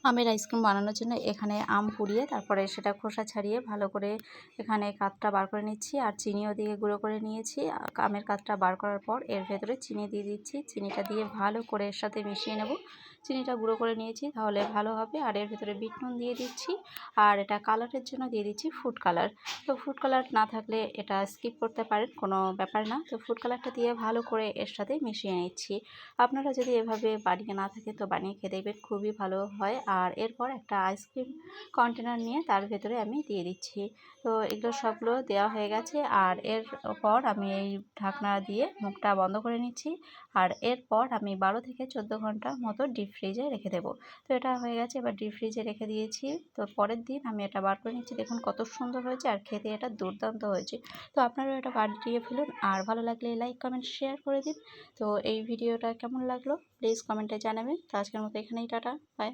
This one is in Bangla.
আমের আইসক্রিম বানানোর জন্য এখানে আম পুড়িয়ে তারপরে সেটা খোসা ছাড়িয়ে ভালো করে এখানে কাঠটা বার করে নিচ্ছি, আর চিনিও দিয়ে গুঁড়ো করে নিয়েছি। আমের কাঠটা বার করার পর এর ভেতরে চিনি দিয়ে দিচ্ছি। চিনিটা দিয়ে ভালো করে এর সাথে মিশিয়ে নেব। চিনিটা গুঁড়ো করে নিয়েছি তাহলে ভালো হবে। আর এর ভেতরে বিট নুন দিয়ে দিচ্ছি, আর এটা কালারের জন্য দিয়ে দিচ্ছি ফুড কালার। তো ফুড কালার না থাকলে এটা স্কিপ করতে পারেন, কোনো ব্যাপার না। তো ফুড কালারটা দিয়ে ভালো করে এর সাথে মিশিয়ে নিচ্ছি। আপনারা যদি এভাবে বানিয়ে না থাকেন তো বানিয়ে খেয়ে দেখবেন, খুবই ভালো হয়। আর এরপর একটা আইসক্রিম কন্টেনার নিয়ে তার ভেতরে আমি দিয়ে দিচ্ছি। তো এগুলো সবগুলো দেওয়া হয়ে গেছে। আর এরপর আমি এই ঢাকনা দিয়ে মুখটা বন্ধ করে নিচ্ছি। আর এরপর আমি 12 থেকে 14 ঘন্টা মতো ডিপ ফ্রিজে রেখে দেবো। তো এটা হয়ে গেছে, এবার ডিপ ফ্রিজে রেখে দিয়েছি। তো পরের দিন আমি এটা বার করে নিচ্ছি, দেখুন কত সুন্দর হয়েছে, আর খেতে এটা দুর্দান্ত হয়েছে। তো আপনারা এটা বানিয়ে ফেলুন, আর ভালো লাগলে লাইক কমেন্ট শেয়ার করে দিন। তো এই ভিডিওটা কেমন লাগলো প্লিজ কমেন্টে জানাবেন। তো আজকের মতো এখানেই টাটা, বাই।